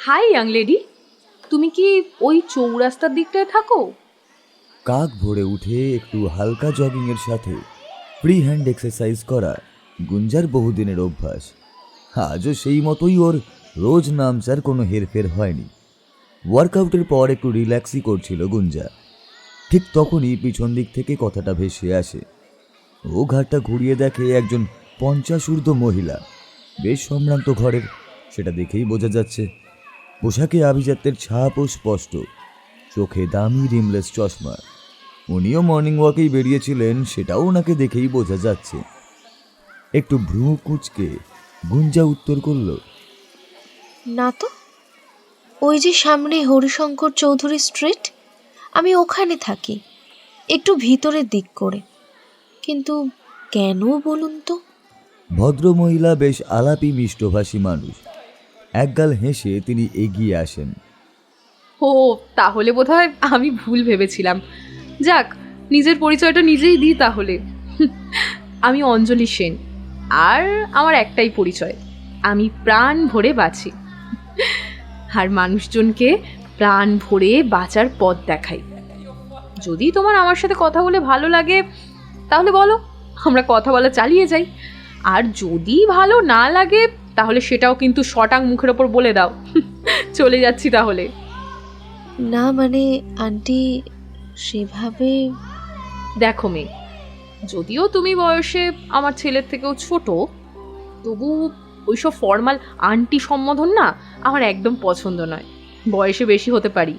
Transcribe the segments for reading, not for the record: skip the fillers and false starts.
High young lady, তুমি কি ওই চৌরাস্তার দিকটায় থাকো? কাক ভোরে উঠে একটু হালকা জগিংয়ের সাথে ফ্রি হ্যান্ড এক্সারসাইজ করা গুঞ্জার বহুদিনের অভ্যাস। আজও সেই মতোই ওর রোজ নামচার কোনো হেরফের হয়নি। ওয়ার্কআউটের পর একটু রিল্যাক্সই করছিল গুঞ্জা। ঠিক তখনই পিছন দিক থেকে কথাটা ভেসে আসে। ও ঘাটটা ঘুরিয়ে দেখে একজন 50 ঊর্ধ্ব মহিলা, বেশ সম্ভ্রান্ত ঘরের, সেটা দেখেই বোঝা যাচ্ছে। পোশাকে আভিজাত্যের ছাপও স্পষ্ট, চোখে দামি রিমলেস চশমা। উনিও মর্নিং ওয়াকেই বেরিয়েছিলেন, সেটাও ওনাকে দেখেই বোঝা যাচ্ছে। একটু ভ্রু কুঁচকে গুঞ্জা উত্তর করল, না তো, ওই যে সামনে হরিশঙ্কর চৌধুরী স্ট্রিট, আমি ওখানে থাকি, একটু ভিতরের দিক করে। কিন্তু কেন বলুন তো? ভদ্রমহিলা বেশ আলাপি মিষ্টভাষী মানুষ। একগাল হেসে তিনি এগিয়ে আসেন। ও, তাহলে বোধহয় আমি ভুল ভেবেছিলাম। যাক, নিজের পরিচয়টা নিজেই দিই তাহলে। আমি অঞ্জলি সেন, আর আমার একটাই পরিচয়, আমি প্রাণ ভরে বাঁচি আর মানুষজনকে প্রাণ ভরে বাঁচার পথ দেখাই। যদি তোমার আমার সাথে কথা বলে ভালো লাগে তাহলে বলো, আমরা কথা বলা চালিয়ে যাই। আর যদি ভালো না লাগে তাহলে সেটাও কিন্তু শটাং মুখের ওপর বলে দাও। চলে যাচ্ছি তাহলে। না মানে আন্টি, সেভাবে। দেখো মেয়ে, যদিও তুমি বয়সে আমার ছেলের থেকেও ছোট, তবু ওইসব ফর্মাল আন্টি সম্বোধন না আমার একদম পছন্দ নয়। বয়সে বেশি হতে পারি,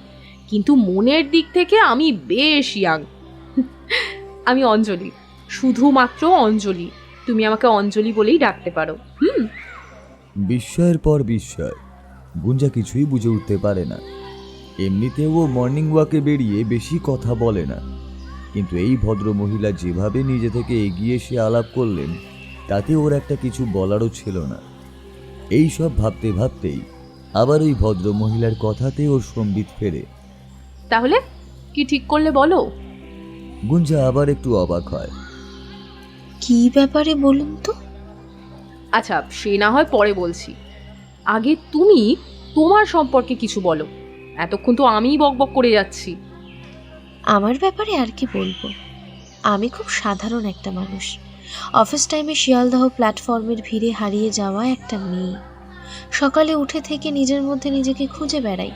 কিন্তু মনের দিক থেকে আমি বেশ ইয়াং। আমি অঞ্জলি, শুধুমাত্র অঞ্জলি। তুমি আমাকে অঞ্জলি বলেই ডাকতে পারো। বিস্ময়ের পর বিস্ময়। গুঞ্জা কিছুই বুঝে উঠতে পারে না। এমনিতেও ও মর্নিং ওয়াকে বেরিয়ে বেশি কথা বলে না, কিন্তু এই ভদ্র মহিলা যেভাবে নিজে থেকে এগিয়ে এসে আলাপ করলেন, তাতে ওর একটা কিছু বলারও ছিল না। এই সব ভাবতে ভাবতেই আবার ওই ভদ্র মহিলার কথাতে ওর সম্বিত ফেরে। তাহলে কি ঠিক করলে বলো? গুঞ্জা আবার একটু অবাক হয়। কি ব্যাপারে বলুন তো? আচ্ছা, সে না হয় পরে বলছি, আগে তুমি তোমার সম্পর্কে কিছু বলো। এতক্ষণ তো আমিই বকবক করে যাচ্ছি। আমার ব্যাপারে আর কি বলবো? আমি খুব সাধারণ একটা মানুষ, অফিস টাইমে শিয়ালদহ প্ল্যাটফর্মের ভিড়ে হারিয়ে যাওয়া একটা মেয়ে। সকালে উঠে থেকে নিজের মধ্যে নিজেকে খুঁজে বেড়াই,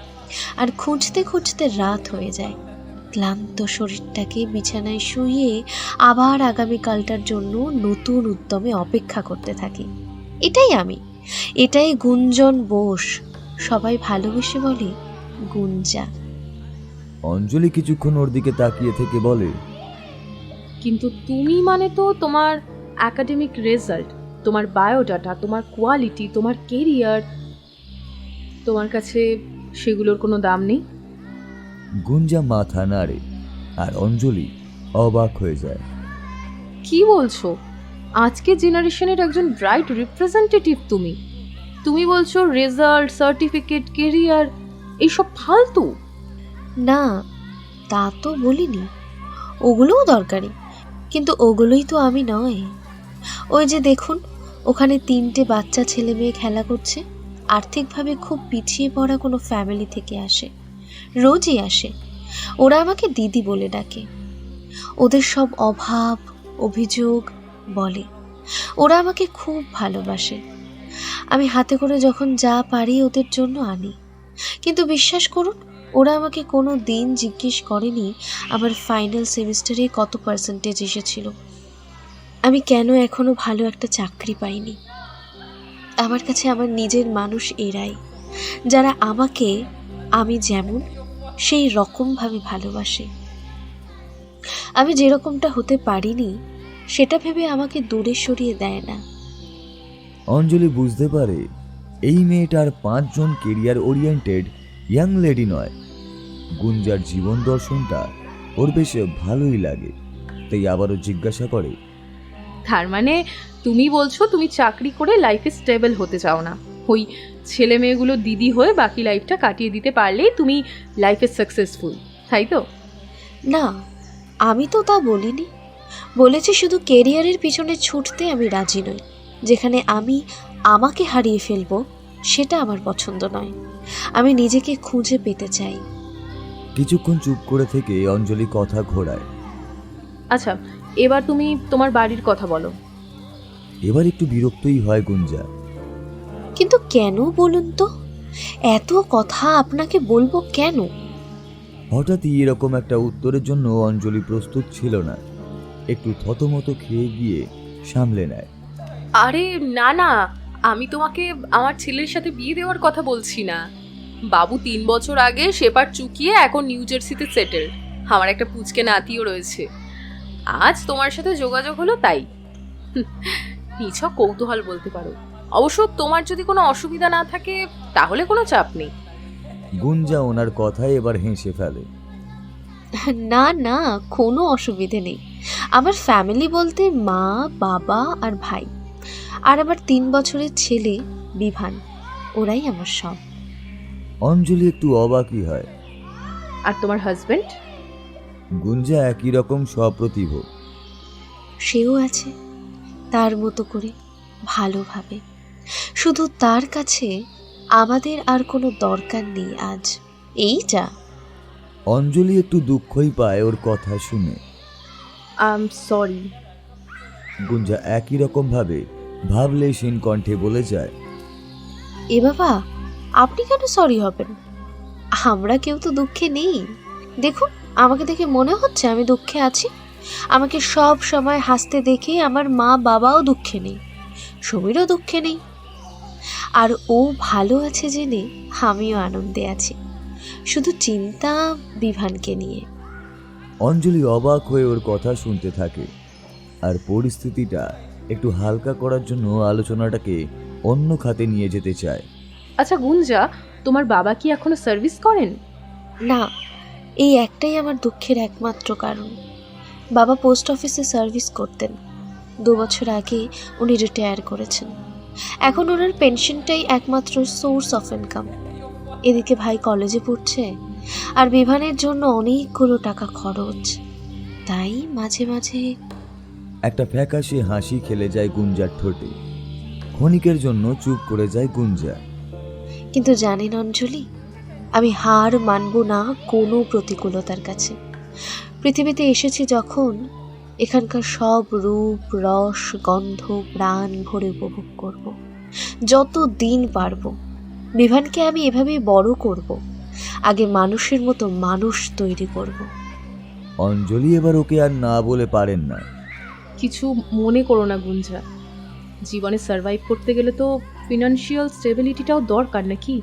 আর খুঁজতে খুঁজতে রাত হয়ে যায়। ক্লান্ত শরীরটাকে বিছানায় শুইয়ে আবার আগামীকালটার জন্য নতুন উদ্যমে অপেক্ষা করতে থাকি। এটাই আমি, এটাই গুঞ্জন বোস। সবাই ভালোবেসে বলে গুঞ্জা। অঞ্জলি কিছুক্ষণ ওর দিকে তাকিয়ে থেকে বলে, কিন্তু তুমি মানে তো তোমার একাডেমিক রেজাল্ট, তোমার বায়োডাটা, তোমার কোয়ালিটি, তোমার কেরিয়ার, তোমার কাছে সেগুলোর কোনো দাম নেই? গুঞ্জা মাথা নাড়ে, আর অঞ্জলি অবাক হয়ে যায়। কি বলছো? আজকে জেনারেশনের একজন ব্রাইট রিপ্রেজেন্টেটিভ তুমি। তুমি বলছো রেজাল্ট, সার্টিফিকেট, কেরিয়ার এইসব ফালতু? না, তা তো বলিনি, ওগুলোও দরকারি, কিন্তু ওগুলোই তো আমি নয়। ওই যে দেখুন, ওখানে 3টে বাচ্চা ছেলে মেয়ে খেলা করছে, আর্থিকভাবে খুব পিছিয়ে পড়া কোনো ফ্যামিলি থেকে আসে, রোজই আসে। ওরা আমাকে দিদি বলে ডাকে। ওদের সব অভাব অভিযোগ বলে। ওরা আমাকে খুব ভালোবাসে। আমি হাতে করে যখন যা পারি ওদের জন্য আনি, কিন্তু বিশ্বাস করুন, ওরা আমাকে কোনো দিন জিজ্ঞেস করেনি আমার ফাইনাল সেমিস্টারে কত পার্সেন্টেজ এসেছিল, আমি কেন এখনো ভালো একটা চাকরি পাইনি। আমার কাছে আমার নিজের মানুষ এরাই, যারা আমাকে আমি যেমন সেই রকমভাবে ভালোবাসে। আমি যেরকমটা হতে পারিনি সেটা ভেবে আমাকে দূরে সরিয়ে দেয় না। অঞ্জলি বুঝতে পারে এই মেয়েটার 5 জন কেরিয়ার ওরিয়েন্টেড ইয়াং লেডি নয়। গুঞ্জার জীবন দর্শনটা ওর বেশ ভালোই লাগে, তাই আবারও জিজ্ঞাসা করে, তার মানে তুমি বলছো তুমি চাকরি করে লাইফে স্টেবল হতে চাও না, ওই ছেলে মেয়েগুলো দিদি হয়ে বাকি লাইফটা কাটিয়ে দিতে পারলেই তুমি লাইফে সাকসেসফুল, তাই তো? না, আমি তো তা বলিনি। বলেছি শুধু কেরিয়ারের পিছনে ছুটতে আমি রাজি নই, যেখানে আমি আমাকে হারিয়ে ফেলবো সেটা আমার পছন্দ নয়। আমি নিজেকে খুঁজে পেতে চাই। কিছুক্ষণ চুপ করে থেকে অঞ্জলি কথা ঘোরায়। আচ্ছা, এবার তুমি তোমার বাড়ির কথা বলো। এবার একটু বিরক্তই হয় গুঞ্জা। কিন্তু কেন বলুন তো? এত কথা আপনাকে বলবো কেন? হঠাৎই এরকম একটা উত্তরের জন্য অঞ্জলি প্রস্তুত ছিল না। একটু থতমত খেয়ে গিয়ে সামলে নেয়। আরে না না, আমি তোমাকে আমার ছেলের সাথে বিয়ে দেওয়ার কথা বলছি না। বাবু 3 বছর আগে সেপার চুকিয়ে এখন নিউ জার্সিতে সেটেল। আমার একটা পুচকে নাতিও রয়েছে। আজ তোমার সাথে যোগাযোগ হলো তাই। নিছক কৌতূহল বলতে পারো। অবশ্য তোমার যদি কোনো অসুবিধা না থাকে তাহলে কোনো চাপ নেই। গুঞ্জা ওনার কথায় এবার হেসে ফেলে। না না, কোনো অসুবিধে নেই। আমার ফ্যামিলি বলতে মা, বাবা আর ভাই, আর আমার 3 বছরের ছেলে বিভান, ওরাই আমার সব। অঞ্জলি একটু অবাকই হয়। আর তোমার হাজবেন্ড? গুঞ্জা একই রকম সপ্রতিভ। সেও আছে তার মতো করে, ভালোভাবে। শুধু তার কাছে আমাদের আর কোনো দরকার নেই আজ, এই যা। অঞ্জলি একটু দুঃখই পায় ওর কথা শুনে। I am sorry. গুঞ্জা একই রকম ভাবে ভাবলেশীন কণ্ঠে বলে যায়। এ বাবা, আপনি কেন সরি হবেন? আমরা কেউ তো দুঃখে নেই। দেখুন, আমাকে দেখে মনে হচ্ছে আমি দুঃখে আছি? আমাকে সব সময় হাসতে দেখে আমার মা বাবাও দুঃখে নেই, সমীরও দুঃখে নেই। আর ও ভালো আছে জেনে আমিও আনন্দে আছি। শুধু চিন্তা বিভানকে নিয়ে। অঞ্জলি অবাক হয়ে ওর কথা শুনতে থাকে আর পরিস্থিতিটা একটু হালকা করার জন্য আলোচনাটাকে অন্য খাতে নিয়ে যেতে চায়। আচ্ছা গুঞ্জা, তোমার বাবা কি এখনো সার্ভিস করেন? না, এই একটাই আমার দুঃখের একমাত্র কারণ। বাবা পোস্ট অফিসে সার্ভিস করতেন। 2 বছর আগে উনি রিটায়ার করেছেন। এখন ওনার পেনশনটাই একমাত্র সোর্স অফ ইনকাম। এদিকে ভাই কলেজে পড়ছে, আর বিভানের জন্য অনেকগুলো টাকা খরচ। তাই মাঝে মাঝে একটা ফ্যাকাশে হাসি খেলে যায় গুঞ্জার ঠোঁটে। ক্ষণিকের জন্য চুপ করে যায় গুঞ্জা। কিন্তু জানেন অঞ্জলি, আমি হার মানব না কোনো প্রতিকূলতার কাছে। পৃথিবীতে এসেছি যখন, এখানকার সব রূপ, রস, গন্ধ প্রাণ ভরে উপভোগ করব। যত দিন পারব বিভানকে আমি এভাবেই বড় করব। আগে মানুষের মতো মানুষ তৈরি করব। অঞ্জলি এবার ওকে আর না বলে পারেন না। কিছু মনে করো না গুঞ্জা, জীবনে সার্ভাইভ করতে গেলে তো ফিনান্সিয়াল স্টেবিলিটিটাও দরকার নাকি?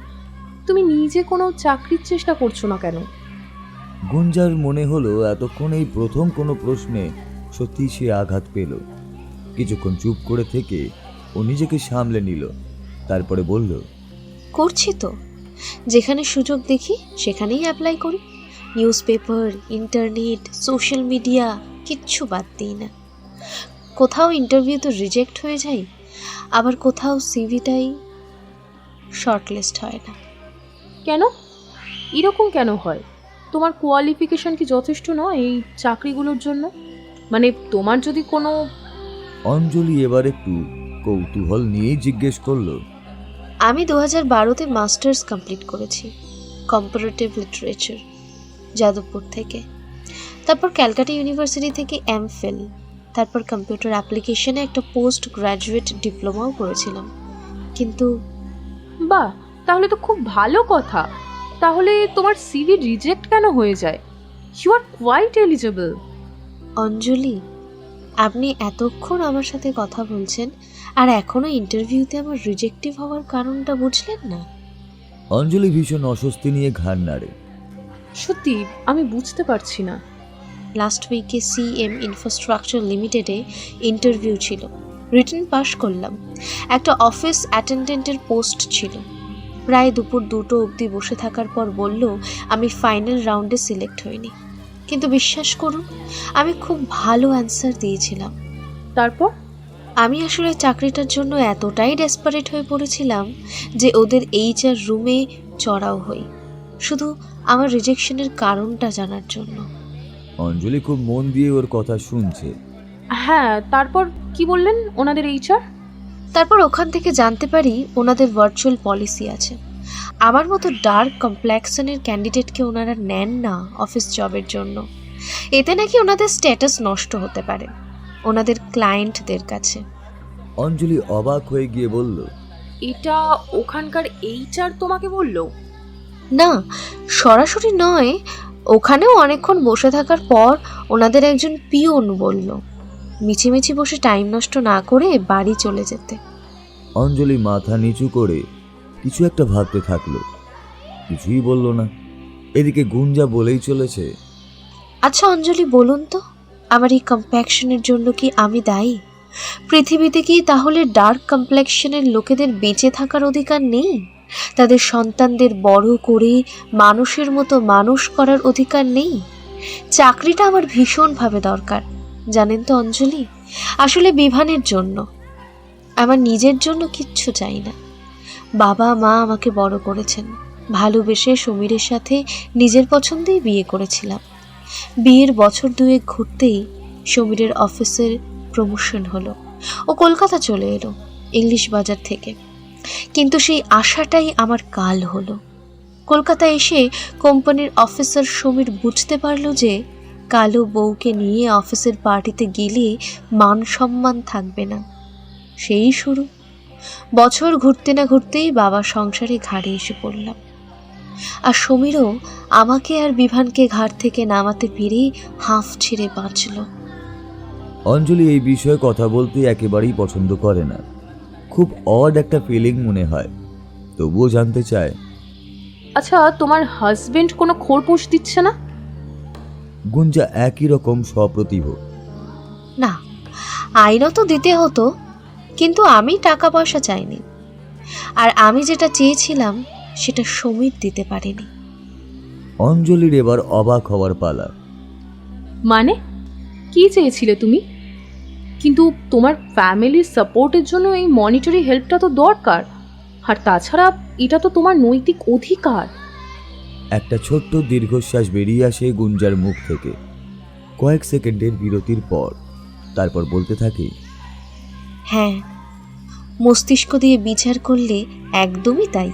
তুমি নিজে কোনো চাকরির চেষ্টা করছো না কেন? গুঞ্জার মনে হলো এতক্ষণ এই প্রথম কোনো প্রশ্নে সত্যি সে আঘাত পেল। কিছুক্ষণ চুপ করে থেকে ও নিজেকে সামলে নিল। তারপরে বলল, করছি তো। যেখানে সুযোগ দেখি সেখানেই অ্যাপ্লাই করি। News paper, internet, social media কিচ্ছু বাদ দিই না। কোথাও ইন্টারভিউ তো রিজেক্ট হয়ে যাই, আবার কোথাও সিভিটাই শর্টলিস্ট হয় না। কেন এরকম কেন হয়? তোমার কোয়ালিফিকেশন কি যথেষ্ট নয় এই চাকরিগুলোর জন্য? মানে তোমার যদি কোনো... অঞ্জলি এবার একটু কৌতূহল নিয়েই জিজ্ঞেস করলো, আমি 2012-তে মাস্টার্স কমপ্লিট করেছি কম্পারেটিভ লিটারেচার, যাদবপুর থেকে। তারপর ক্যালকাটা ইউনিভার্সিটি থেকে এমফিল। তারপর কম্পিউটার অ্যাপ্লিকেশনে একটা পোস্ট গ্র্যাজুয়েট ডিপ্লোমাও করেছিলাম। কিন্তু বাহ, তাহলে তো খুব ভালো কথা। তাহলে তোমার সিভি রিজেক্ট কেন হয়ে যায়? You are quite eligible. Anjali, আপনি এতক্ষণ আমার সাথে কথা বলছেন আর এখনো ইন্টারভিউতে আমার রিজেক্টিভ হওয়ার কারণটা বুঝলেন না? অঞ্জলি ভীষণ অস্বস্তি নিয়ে ঘাড় নাড়ে। সত্যি আমি বুঝতে পারছি না। লাস্ট উইকে সিএম ইনফ্রাস্ট্রাকচার লিমিটেডে ইন্টারভিউ ছিল, রিটেন পাস করলাম। একটা অফিস অ্যাটেন্ডেন্টের পোস্ট ছিল। প্রায় দুপুর 2টো অবধি বসে থাকার পর বলল আমি ফাইনাল রাউন্ডে সিলেক্ট হইনি। কিন্তু বিশ্বাস করুন, আমি খুব ভালো অ্যান্সার দিয়েছিলাম। তারপর? আমি আসলে চাকরিটার জন্য এতটাই ডেসপারেট হয়ে পড়েছিলাম যে ওদের এইচআর রুমে চড়াও হই, শুধু আমার রিজেকশনের কারণটা জানার জন্য। অঞ্জলি খুব মন দিয়ে ওর কথা শুনছে। হ্যাঁ, তারপর কি বললেন ওনাদের এইচআর? তারপর ওখান থেকে জানতে পারি ওনাদের ভার্চুয়াল পলিসি আছে। আমার মতো ডার্ক কমপ্লেক্সনের ক্যান্ডিডেটকে ওনারা নেন না অফিস জবের জন্য। এতে নাকি ওনাদের স্ট্যাটাস নষ্ট হতে পারে ওনাদের ক্লায়েন্টদের কাছে। অঞ্জলি অবাক হয়ে গিয়ে বলল, এটা ওখানকার এইচআর তোমাকে বললো? না, সরাসরি নয়, ওখানেও অনেকক্ষণ বসে থাকার পর ওনাদের একজন পিওন বলল মিছিমিছি বসে টাইম নষ্ট না করে বাড়ি চলে যেতে। অঞ্জলি মাথা নিচু করে কিছু একটা ভাবতে থাকলো, কিছুই বলল না। এদিকে গুঞ্জা বলেই চলেছে, আচ্ছা অঞ্জলি, বলুন তো, আমার এই কমপ্লেক্সনের জন্য কি আমি দায়ী? পৃথিবীতে কি তাহলে ডার্ক কমপ্লেক্সনের লোকেদের বেঁচে থাকার অধিকার নেই? তাদের সন্তানদের বড় করে মানুষের মতো মানুষ করার অধিকার নেই? চাকরিটা আমার ভীষণভাবে দরকার, জানেন তো অঞ্জলি। আসলে বিভানের জন্য, আমার নিজের জন্য কিচ্ছু চাই না। বাবা মা আমাকে বড় করেছেন, ভালোবেসে সমীরের সাথে নিজের পছন্দেই বিয়ে করেছিলাম। বিয়ের বছর দুয়েক ঘুরতেই সমীরের অফিসের প্রমোশন হলো, ও কলকাতা চলে এলো ইংলিশ বাজার থেকে। কিন্তু সেই আশাটাই আমার কাল হলো। কলকাতা এসে কোম্পানির অফিসার সমীর বুঝতে পারলো যে কালো বউকে নিয়ে অফিসের পার্টিতে গেলে মান সম্মান থাকবে না। সেই শুরু। বছর ঘুরতে না ঘুরতেই বাবার সংসারে ঘাড়ে এসে পড়লাম। আর সমীরও আমাকে আর বিভানকে ঘাট থেকে নামাতে পেরে হাঁফ ছেড়ে বাঁচল। অঞ্জলি এই বিষয়ে কথা বলতে একেবারেই পছন্দ করে না। খুব অড একটা ফিলিং মনে হয়, তবুও জানতে চায়, আচ্ছা, তোমার হাজবেন্ড কোনো খোরপোশ দিচ্ছে না? গুঞ্জা একই রকম সপ্রতিভ। না, আইনত দিতে হতো, কিন্তু আমি টাকা পয়সা চাইনি। আর আমি যেটা চেয়েছিলাম সেটা সমীর দিতে পারেনি। অঞ্জলির এবার অবাক হওয়ার পালা। মানে কি চেয়েছিলে তুমি? কিন্তু তোমার ফ্যামিলির সাপোর্টের জন্য এই মনিটারি হেল্পটা তো দরকার, আর তাছাড়া এটা তো তোমার নৈতিক অধিকার। একটা ছোট্ট দীর্ঘশ্বাস বেরিয়ে আসে গুঞ্জার মুখ থেকে কয়েক সেকেন্ডের বিরতির পর। তারপর বলতে থাকে, হ্যাঁ, মস্তিষ্ক দিয়ে বিচার করলে একদমই তাই।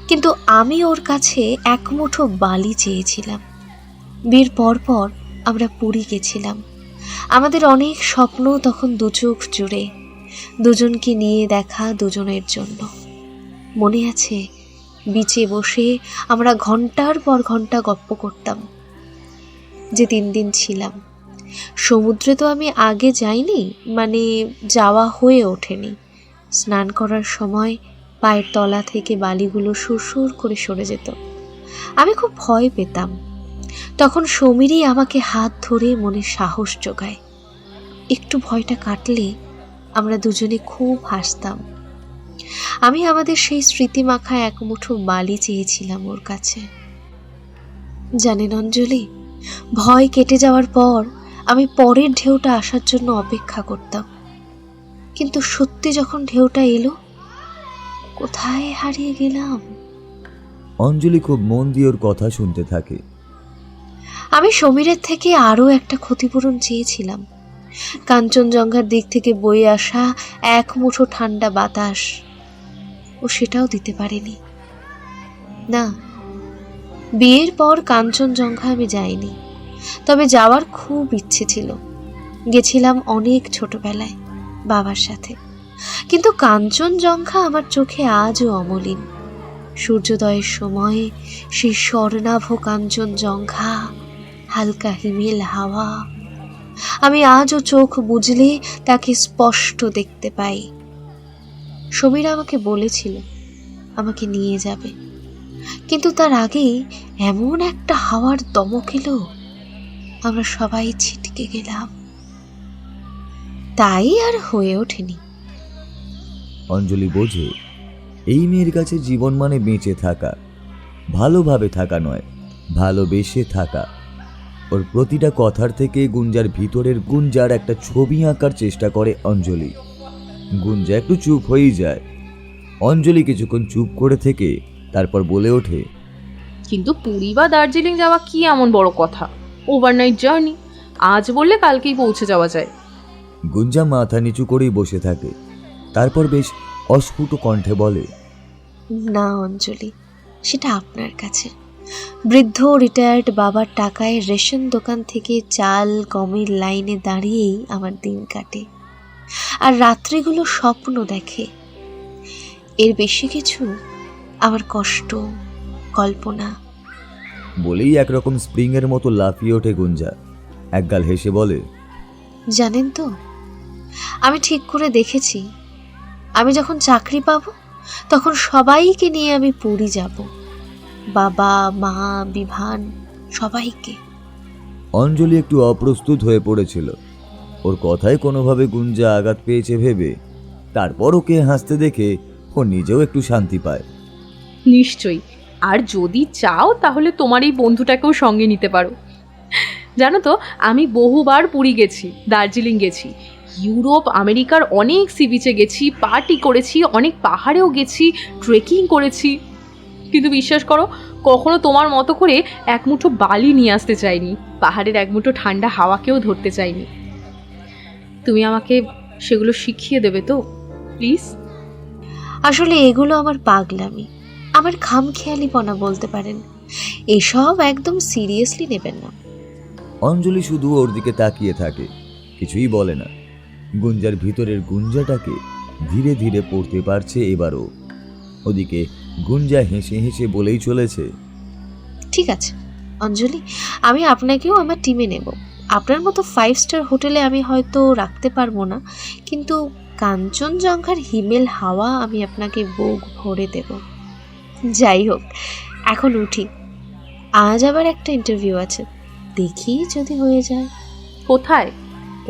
কিন্তু আমি ওর কাছে এক মুঠো বালি চেয়েছিলাম। বিয়ের পর আমরা পুরী গেছিলাম। আমাদের অনেক স্বপ্ন তখন দুচোখ জুড়ে, দুজনকে নিয়ে দেখা দুজনের জন্য। মনে আছে, বিচে বসে আমরা ঘন্টার পর ঘন্টা গপ্প করতাম। যে 3 দিন ছিলাম সমুদ্রে, তো আমি আগে যাইনি, মানে যাওয়া হয়ে ওঠেনি। স্নান করার সময় পায়ের তলা থেকে বালিগুলো সুরসুর করে সরে যেত। আমি খুব ভয় পেতাম। তখন সমীরই আমাকে হাত ধরে মনে সাহস জোগায়। একটু ভয়টা কাটলে আমরা দুজনে খুব হাসতাম। আমি আমাদের সেই স্মৃতিমাখা এক মুঠো বালি চেয়েছিলাম ওর কাছে। জানেন অঞ্জলি, ভয় কেটে যাওয়ার পর আমি পরের ঢেউটা আসার জন্য অপেক্ষা করতাম। কিন্তু সত্যি যখন ঢেউটা এলো, কোথায় হারিয়ে গেলাম। অঞ্জলি খুব মন দিয়ে ওর কথা শুনতে থাকে। আমি সমীরের থেকে আরও একটা ক্ষতিপূরণ চেয়েছিলাম, কাঞ্চনজঙ্ঘার দিক থেকে বয়ে আসা এক মুঠো ঠান্ডা বাতাস। ও সেটাও দিতে পারেনি। না, বিয়ের পর কাঞ্চনজঙ্ঘা আমি যাইনি, তবে যাওয়ার খুব ইচ্ছে ছিল। গেছিলাম অনেক ছোটবেলায় বাবার সাথে। কিন্তু কাঞ্চনজঙ্ঘা আমার চোখে আজও অমলিন। সূর্যোদয়ের সময় সেই স্বর্ণাভ কাঞ্চনজঙ্ঘা, হালকা হিমেল হাওয়া, আমি আজও চোখ বুজলে তাকে স্পষ্ট দেখতে পাই। সমীর আমাকে বলেছিল আমাকে নিয়ে যাবে, কিন্তু তার আগেই এমন একটা হাওয়ার দমক এলো, আমরা সবাই ছিটকে গেলাম। তাই আর হয়ে ওঠেনি। অঞ্জলি বোঝে এই মেয়ের কাছে জীবন মানে বেঁচে থাকা, ভালোভাবে থাকা নয়, ভালোবেসে থাকা। ওর প্রতিটা কথার থেকে গুঞ্জার ভিতরের গুঞ্জার একটা ছবি আঁকার চেষ্টা করে অঞ্জলি। গুঞ্জা একটু চুপ হয়েই যায়। অঞ্জলি কিছুক্ষণ চুপ করে থেকে তারপর বলে ওঠে, কিন্তু পুরী বা দার্জিলিং যাওয়া কি এমন বড় কথা? ওভারনাইট জার্নি, আজ বললে কালকেই পৌঁছে যাওয়া যায়। গুঞ্জা মাথা নিচু করেই বসে থাকে। তারপর বেশ অস্ফুট কণ্ঠে বলে, না অঞ্জলি, সেটা আপনার কাছে। বৃদ্ধ রিটায়ার্ড বাবার টাকায় রেশন দোকান থেকে চাল গমের লাইনে দাঁড়িয়েই আমার দিন কাটে, আর রাত্রিগুলো স্বপ্ন দেখে। এর বেশি কিছু আমার কষ্ট, কল্পনা। বলেই একরকম স্প্রিংয়ের মতো লাফিয়ে ওঠে গুঞ্জা। একগাল হেসে বলে, জানেন তো, আমি ঠিক করে দেখেছি, আমি যখন চাকরি পাবো তখন সবাইকে নিয়ে আমি পুরী যাব, বাবা, মা, বিভান, সবাইকে। অঞ্জলি একটু অপ্রস্তুত হয়ে পড়েছিল। ওর কথায় কোনোভাবে গুঞ্জা আঘাত পেয়েছে ভেবে তারপর ওকে হাসতে দেখে ও নিজেও একটু শান্তি পায়। নিশ্চয়ই, আর যদি চাও তাহলে তোমার এই বন্ধুটাকেও সঙ্গে নিতে পারো। জানো তো, আমি বহুবার পুরী গেছি, দার্জিলিং গেছি, ইউরোপ আমেরিকার অনেক সি বিচে গেছি, পার্টি করেছি, অনেক পাহাড়েও গেছি, ট্রেকিং করেছি, কিন্তু বিশ্বাস করো কখনো তোমার মতো করে এক মুঠো বালি নিয়ে আসতে চাইনি, পাহাড়ের এক মুঠো ঠান্ডা হাওয়াকেও ধরতে চাইনি। তুমি আমাকে সেগুলো শিখিয়ে দেবে তো প্লিজ? আসলে এগুলো আমার পাগলামি, আমার খামখেয়ালিপনা বলতে পারেন। এসব একদম সিরিয়াসলি নেবেন না। অঞ্জলি শুধু ওর দিকে তাকিয়ে থাকে, কিছুই বলে না। গুঞ্জার ভিতরের গুঞ্জাটাকে ধীরে ধীরে পড়তে পারছে এবারও। ওদিকে গুঞ্জা হেসে হেসে বলেই চলেছে, ঠিক আছে অঞ্জলি, আমি আপনাকেও আমার টিমে নেব। আপনার মতো 5 স্টার হোটেলে আমি হয়তো রাখতে পারবো না, কিন্তু কাঞ্চনজঙ্ঘার হিমেল হাওয়া আমি আপনাকে বুক ভরে দেব। যাই হোক, এখন উঠি, আজ আবার একটা ইন্টারভিউ আছে, দেখি যদি হয়ে যায়। কোথায়?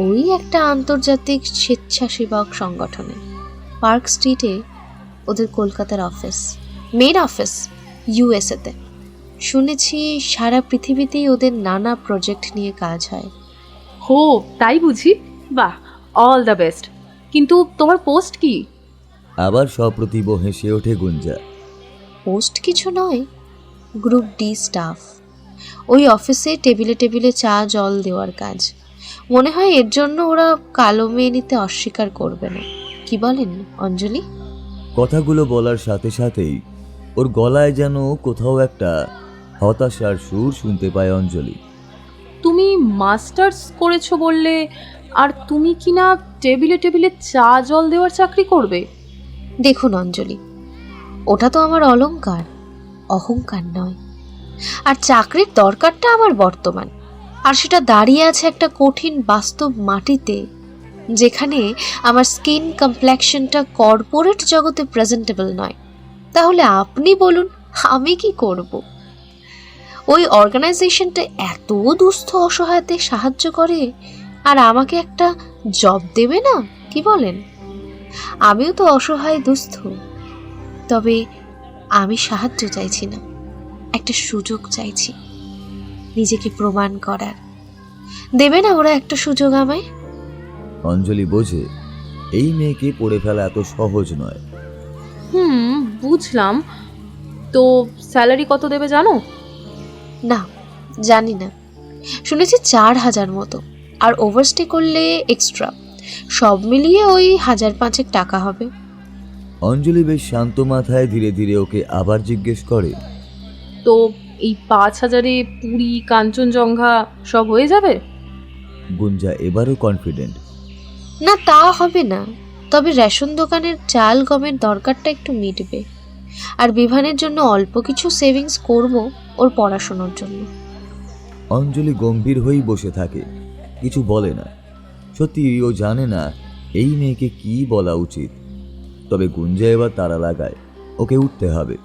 ওই একটা আন্তর্জাতিক স্বেচ্ছাসেবক সংগঠনে, পার্ক স্ট্রিটে ওদের কলকাতার অফিস, মেন অফিস ইউএসএতে। শুনেছি সারা পৃথিবীতেই ওদের নানা প্রজেক্ট নিয়ে কাজ হয়। হো, তাই বুঝি? বাহ, অল দ্য বেস্ট। কিন্তু তোমার পোস্ট কি? আবার সপ্রতিভ হেসে ওঠে গুঞ্জা। পোস্ট কিছু নয়, গ্রুপ ডি স্টাফ। ওই অফিসে টেবিলে টেবিলে চা জল দেওয়ার কাজ। মনে হয় এর জন্য ওরা কালো মেয়ে নিতে অস্বীকার করবে না। কি বলেন অঞ্জলি? কথাগুলো বলার সাথে সাথেই ওর গলায় যেন কোথাও একটা হতাশার সুর শুনতে পায় অঞ্জলি। তুমি মাস্টার্স করেছো বললে, আর তুমি কি না টেবিলে টেবিলে চা জল দেওয়ার চাকরি করবে? দেখুন অঞ্জলি, ওটা তো আমার অলংকার, অহংকার নয়। আর চাকরির দরকারটা আমার বর্তমান, আর সেটা দাঁড়িয়ে আছে একটা কঠিন বাস্তব মাটিতে, যেখানে আমার স্কিন কমপ্লেকশনটা কর্পোরেট জগতে প্রেজেন্টেবল নয়। তাহলে আপনি বলুন আমি কি করব? ওই অর্গানাইজেশনটা এত দুস্থ অসহায়দের সাহায্য করে, আর আমাকে একটা জব দেবে না? কি বলেন? আমিও তো অসহায় দুস্থ, তবে আমি সাহায্য চাইছি না, একটা সুযোগ চাইছি নিজেকে প্রমাণ করার। দেবে না ওরা একটা সুযোগ আমায়? অঞ্জলি বোঝে এই মেয়েকে পড়ে ফেলা এত সহজ নয়। বুঝলাম। তো স্যালারি কত দেবে জানো? না, জানি না। শুনেছি 4,000 মতো, আর ওভারস্টে করলে এক্সট্রা। সব মিলিয়ে ওই 1,500 টাকা হবে। অঞ্জলি বেশ শান্ত মাথায় ধীরে ধীরে ওকে আবার জিজ্ঞেস করে, তো এই 5,000-এ পুরী কাঞ্চনজঙ্ঘা সব হয়ে যাবে? গুঞ্জা এবারও কনফিডেন্ট। না, তা হবে না, তবে রেশন দোকানের চাল গমের দরকারটা একটু মিটবে, আর বিভানের জন্য অল্প কিছু সেভিংস করব ওর পড়াশোনার জন্য। অঞ্জলি গম্ভীর হয়েই বসে থাকে, কিছু বলে না। সত্যি ও জানে না এই মেয়েকে কি বলা উচিত। তবে গুঞ্জা এবার তাড়া লাগায়, ওকে উঠতে হবে।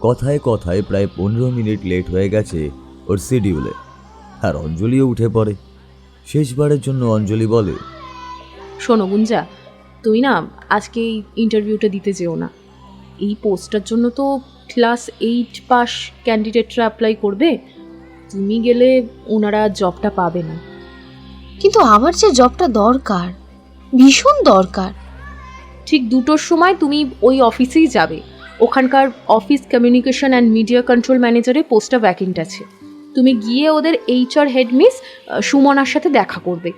কথায় কথায় প্রায় 15 মিনিট লেট হয়ে গেছে ওর শিডিউলে, আর অঞ্জলিও উঠে পড়ে। শেষবারের জন্য অঞ্জলি বলে, শোনো গুঞ্জা, তুমি না আজকে এই ইন্টারভিউটা দিতে যেও না। এই পোস্টটার জন্য তো ক্লাস 8 পাস ক্যান্ডিডেটরা অ্যাপ্লাই করবে। তুমি গেলে ওনারা জবটা পাবে না। কিন্তু আমার যে জবটা দরকার, ভীষণ দরকার। ঠিক 2টোর সময় তুমি ওই অফিসেই যাবে। ওখানকার office communication and media control ম্যানেজারের পোস্টটা ভ্যাকেন্ট আছে। তুমি গিয়ে ওদের HR হেড মিস সুমনার সাথে দেখা করবে।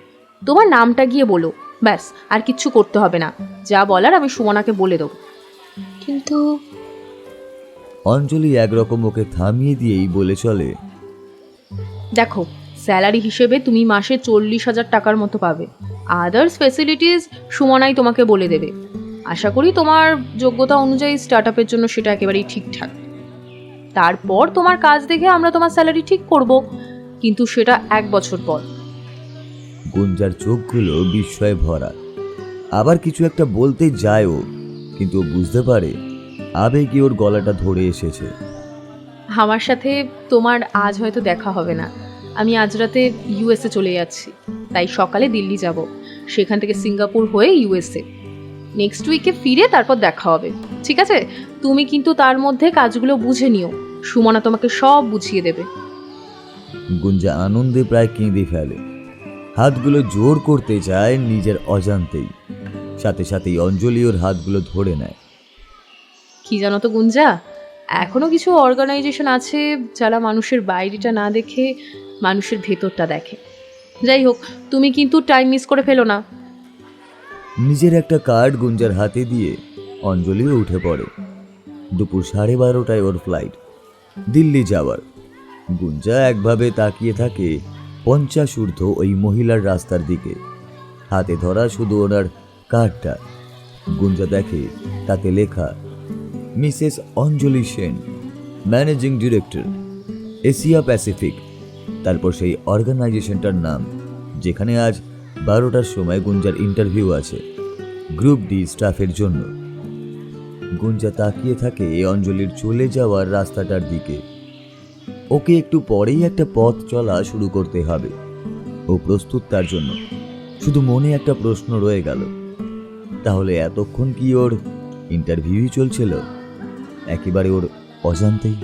তোমার নামটা গিয়ে বলো, ব্যাস, আর কিচ্ছু করতে হবে না। যা বলার আমি সুমনাকে বলে দেবো। কিন্তু অঞ্জলি একরকম ওকে থামিয়ে দিয়েই বলে চলে, দেখো, স্যালারি হিসেবে তুমি মাসে 40,000 টাকার মতো পাবে। আদার্স ফেসিলিটিস সুমনাই তোমাকে বলে দেবে। আশা করি তোমার যোগ্যতা অনুযায়ী স্টার্ট আপের জন্য সেটা একেবারেই ঠিকঠাক। তারপর তোমার কাজ দেখে আমরা তোমার স্যালারি ঠিক করব, কিন্তু সেটা 1 বছর পর। গুঞ্জার চোখগুলো বিস্ময়ে ভরা। আবার কিছু একটা বলতে যায় ও, কিন্তু ও বুঝতে পারে আবেগে ওর গলাটা ধরে এসেছে। আমার সাথে তোমার আজ হয়তো দেখা হবে না। আমি আজ রাতে ইউএসএ চলে যাচ্ছি, তাই সকালে দিল্লি যাব, সেখান থেকে সিঙ্গাপুর হয়ে ইউএসএ। নেক্সট উইকে ফিরে তারপর দেখা হবে, ঠিক আছে? তুমি কিন্তু তার মধ্যে কাজগুলো বুঝে নিও, সুমনা তোমাকে সব বুঝিয়ে দেবে। গুঞ্জা আনন্দে প্রায় কেঁদে ফেলে। হাতগুলো জোর করতে চায় নিজের অজান্তেই, সাথে সাথেই অঞ্জলি ওর হাতগুলো ধরে নেয়। কি জানো তো গুঞ্জা, এখনো কিছু অর্গানাইজেশন আছে যারা মানুষের বাইরেটা না দেখে মানুষের ভেতরটা দেখে। যাই হোক, তুমি কিন্তু টাইম মিস করে ফেলো না। নিজের একটা কার্ড গুঞ্জার হাতে দিয়ে অঞ্জলিও উঠে পড়ে। দুপুর 12:30টায় ওর ফ্লাইট, দিল্লি যাওয়ার। গুঞ্জা একভাবে তাকিয়ে থাকে 50 ঊর্ধ্ব ওই মহিলার রাস্তার দিকে। হাতে ধরা শুধু ওনার কার্ডটা। গুঞ্জা দেখে তাতে লেখা Mrs Anjali Sen, managing director, Asia Pacific. তারপর সেই অর্গানাইজেশনটার নাম, যেখানে আজ 12টার সময় গুঞ্জার ইন্টারভিউ আছে, গ্রুপ ডি স্টাফের জন্য। গুঞ্জা তাকিয়ে থাকে অঞ্জলির চলে যাওয়ার রাস্তাটার দিকে। ওকে একটু পরেই একটা পথ চলা শুরু করতে হবে। ও প্রস্তুত তার জন্য, শুধু মনে একটা প্রশ্ন রয়ে গেল, তাহলে এতক্ষণ কি ওর ইন্টারভিউই চলছিল একেবারে ওর অজান্তেই?